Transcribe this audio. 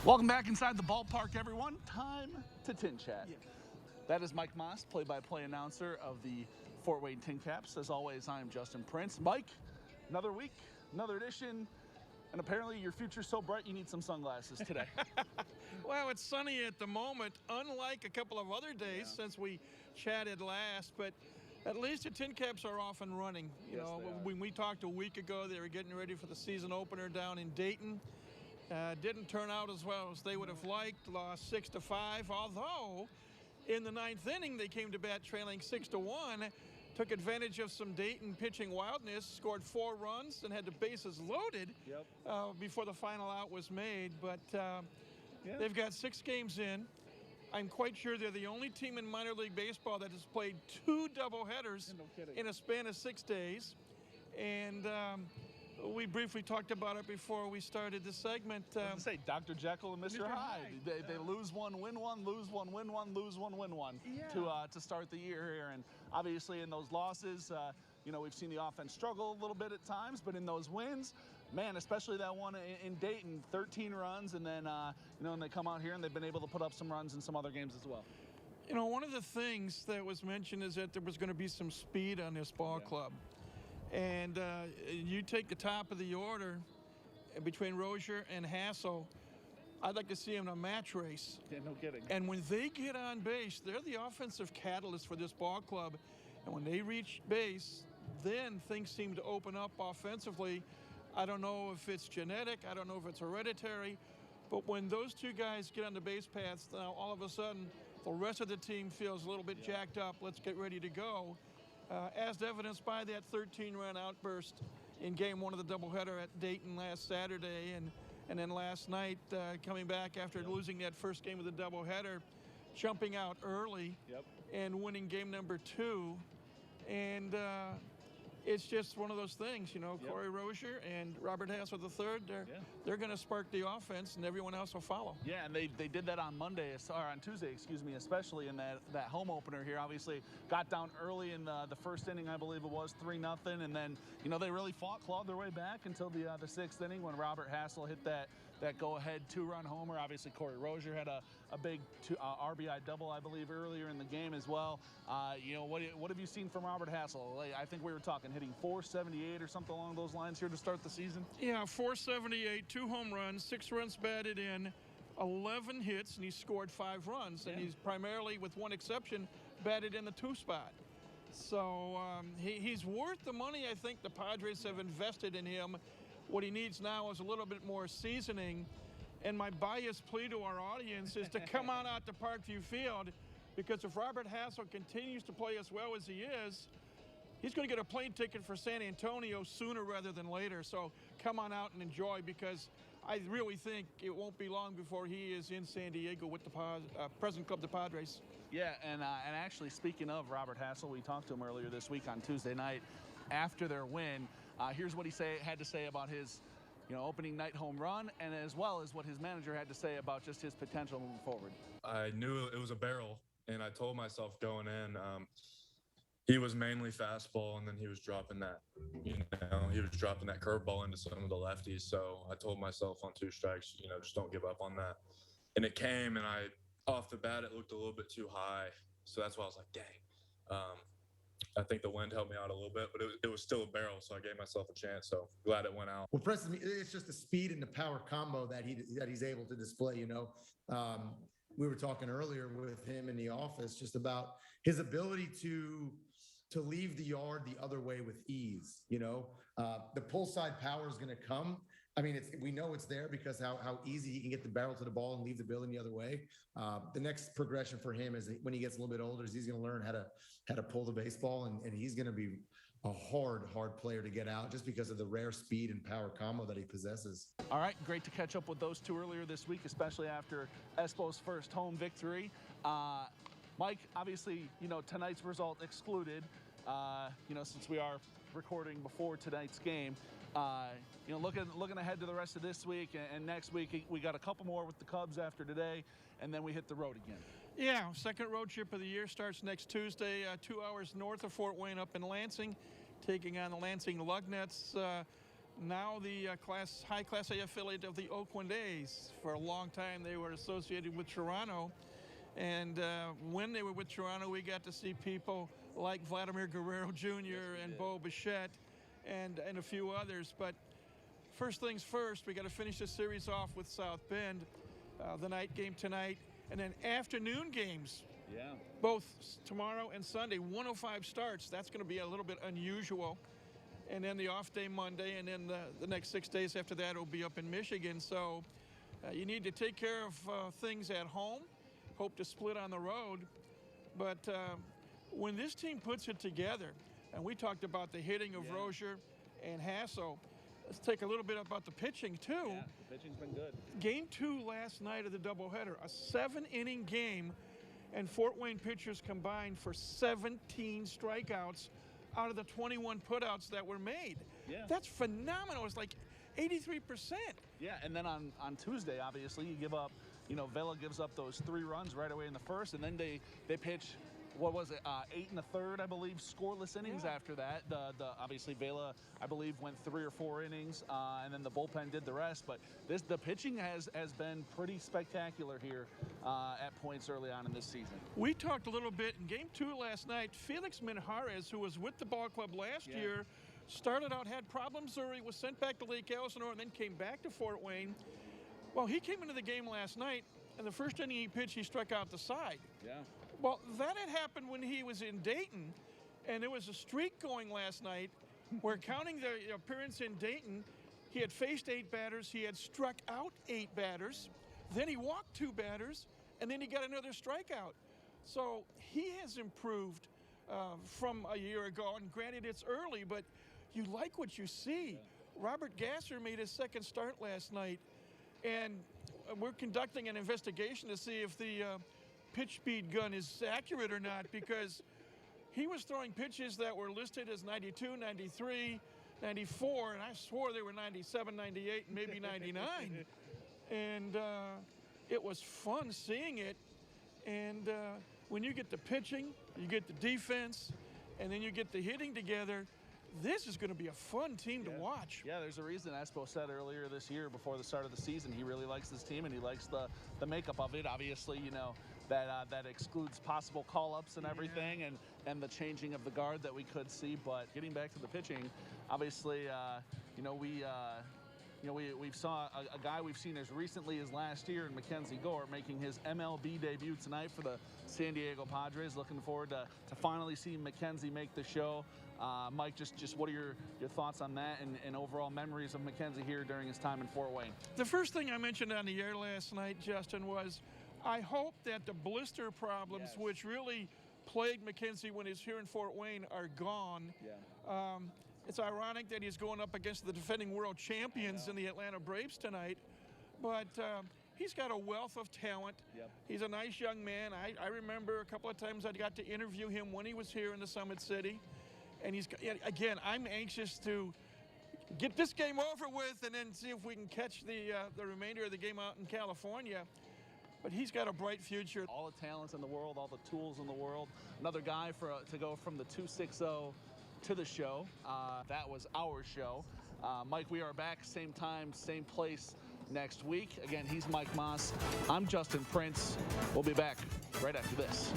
Welcome back inside the ballpark, everyone. Time to TinChat. Yeah. That is Mike Maahs, play-by-play announcer of the Fort Wayne TinCaps. As always, I am Justin Prince. Mike, another week, another edition, and apparently your future's so bright you need some sunglasses today. Well, it's sunny at the moment, unlike a couple of other days since we chatted last, but at least the TinCaps are off and running. You know, when we talked a week ago, they were getting ready for the season opener down in Dayton. Didn't turn out as well as they would have liked, lost 6-5, although in the ninth inning they came to bat trailing 6-1, took advantage of some Dayton pitching wildness, scored 4 runs and had the bases loaded before the final out was made. But they've got 6 games in. I'm quite sure they're the only team in minor league baseball that has played 2 doubleheaders in a span of 6 days. And we briefly talked about it before we started the segment. Say Dr. Jekyll and Mr. Hyde. They lose one, win one, lose one, win one, lose one, win one to start the year here. And obviously in those losses, you know, we've seen the offense struggle a little bit at times, but in those wins, man, especially that one in Dayton, 13 runs, and then, you know, and they come out here and they've been able to put up some runs in some other games as well. You know, one of the things that was mentioned is that there was going to be some speed on this ball club. And you take the top of the order between Rozier and Hassel, I'd like to see them in a match race. Yeah, no kidding. And when they get on base, they're the offensive catalyst for this ball club. And when they reach base, then things seem to open up offensively. I don't know if it's genetic, I don't know if it's hereditary, but when those 2 guys get on the base paths, now all of a sudden the rest of the team feels a little bit jacked up. Let's get ready to go. As evidenced by that 13-run outburst in Game 1 of the doubleheader at Dayton last Saturday, and then last night coming back after losing that first game of the doubleheader, jumping out early and winning game number 2. And it's just one of those things, you know, Corey Rozier and Robert Hassel III, they're going to spark the offense, and everyone else will follow. Yeah, and they did that on Monday, or on Tuesday, excuse me, especially in that home opener here. Obviously, got down early in the first inning, I believe it was, 3-0, and then, you know, they really clawed their way back until the 6th inning when Robert Hassel hit that go-ahead 2-run homer. Obviously, Corey Rozier had a big RBI double, I believe, earlier in the game as well. You know, what have you seen from Robert Hassel? Like, I think we were talking hitting 478 or something along those lines here to start the season. Yeah, 478, 2 home runs, 6 runs batted in, 11 hits, and he scored 5 runs. And he's primarily, with one exception, batted in the 2 spot. So he's worth the money I think the Padres have invested in him. What he needs now is a little bit more seasoning. And my biased plea to our audience is to come on out to Parkview Field, because if Robert Hassel continues to play as well as he is, he's going to get a plane ticket for San Antonio sooner rather than later. So come on out and enjoy, because I really think it won't be long before he is in San Diego with the present club, the Padres. Yeah, and actually, speaking of Robert Hassel, we talked to him earlier this week on Tuesday night after their win. Here's what he had to say about his, you know, opening night home run, and as well as what his manager had to say about just his potential moving forward. I knew it was a barrel, and I told myself going in, he was mainly fastball, and then he was dropping that, he was dropping that curveball into some of the lefties. So I told myself on 2 strikes, you know, just don't give up on that. And it came, and off the bat, it looked a little bit too high. So that's why I was like, dang. I think the wind helped me out a little bit, but it was still a barrel, so I gave myself a chance. So glad it went out. Well, Preston, it's just the speed and the power combo that he's able to display. You know, we were talking earlier with him in the office just about his ability to leave the yard the other way with ease. You know, the pull side power is going to come. I mean, we know it's there because how easy he can get the barrel to the ball and leave the building the other way. The next progression for him is when he gets a little bit older, is he's going to learn how to pull the baseball, and he's going to be a hard player to get out just because of the rare speed and power combo that he possesses. All right, great to catch up with those 2 earlier this week, especially after Espo's first home victory. Mike, obviously, you know, tonight's result excluded, you know, since we are recording before tonight's game. You know, looking ahead to the rest of this week and next week, we got a couple more with the Cubs after today, and then we hit the road again. Yeah, second road trip of the year starts next Tuesday, 2 hours north of Fort Wayne up in Lansing, taking on the Lansing Lugnets. now the high class A affiliate of the Oakland A's. For a long time, they were associated with Toronto. And when they were with Toronto, we got to see people like Vladimir Guerrero Jr. and Bo Bichette and a few others. But first things first, we got to finish the series off with South Bend, the night game tonight, and then afternoon games. Yeah. Both tomorrow and Sunday, 1:05 starts. That's going to be a little bit unusual. And then the off day Monday, and then the next 6 days after that will be up in Michigan. So you need to take care of things at home. Hope to split on the road. But when this team puts it together, and we talked about the hitting of Rozier and Hasso, let's take a little bit about the pitching too. Yeah, the pitching's been good. Game 2 last night of the doubleheader, a 7-inning game, and Fort Wayne pitchers combined for 17 strikeouts out of the 21 putouts that were made. Yeah. That's phenomenal. It's like 83%. Yeah, and then on Tuesday, obviously, you give up, Vela gives up those 3 runs right away in the first, and then they pitch, what was it, 8 1/3, I believe, scoreless innings after that. The obviously Vela, I believe, went 3 or 4 innings, and then the bullpen did the rest. But the pitching has been pretty spectacular here at points early on in this season. We talked a little bit in Game 2 last night. Felix Minjares, who was with the ball club last year, started out, had problems, or he was sent back to Lake Elsinore and then came back to Fort Wayne. Well, he came into the game last night, and the first inning he pitched, he struck out the side. Yeah. Well, that had happened when he was in Dayton, and there was a streak going last night where, counting the appearance in Dayton, he had faced 8 batters, he had struck out 8 batters, then he walked 2 batters, and then he got another strikeout. So he has improved from a year ago, and granted it's early, but you like what you see. Yeah. Robert Gasser made his second start last night, and we're conducting an investigation to see if the pitch speed gun is accurate or not, because he was throwing pitches that were listed as 92, 93, 94, and I swore they were 97, 98, and maybe 99. And it was fun seeing it. And when you get the pitching, you get the defense, and then you get the hitting together, this is going to be a fun team to watch. Yeah, there's a reason Espo said earlier this year before the start of the season he really likes this team and he likes the makeup of it. Obviously, that excludes possible call-ups and everything, and the changing of the guard that we could see. But getting back to the pitching, obviously, we saw a guy we've seen as recently as last year in Mackenzie Gore making his MLB debut tonight for the San Diego Padres. Looking forward to finally seeing Mackenzie make the show. Mike, just what are your thoughts on that and overall memories of Mackenzie here during his time in Fort Wayne? The first thing I mentioned on the air last night, Justin, was I hope that the blister problems, which really plagued Mackenzie when he's here in Fort Wayne, are gone. Yeah. It's ironic that he's going up against the defending world champions in the Atlanta Braves tonight, but he's got a wealth of talent. Yep. He's a nice young man. I remember a couple of times I got to interview him when he was here in the Summit City. And again, I'm anxious to get this game over with and then see if we can catch the remainder of the game out in California. But he's got a bright future. All the talents in the world, all the tools in the world. Another guy to go from the 260 to the show. That was our show. Mike, we are back same time, same place next week. Again, he's Mike Maahs. I'm Justin Prince. We'll be back right after this.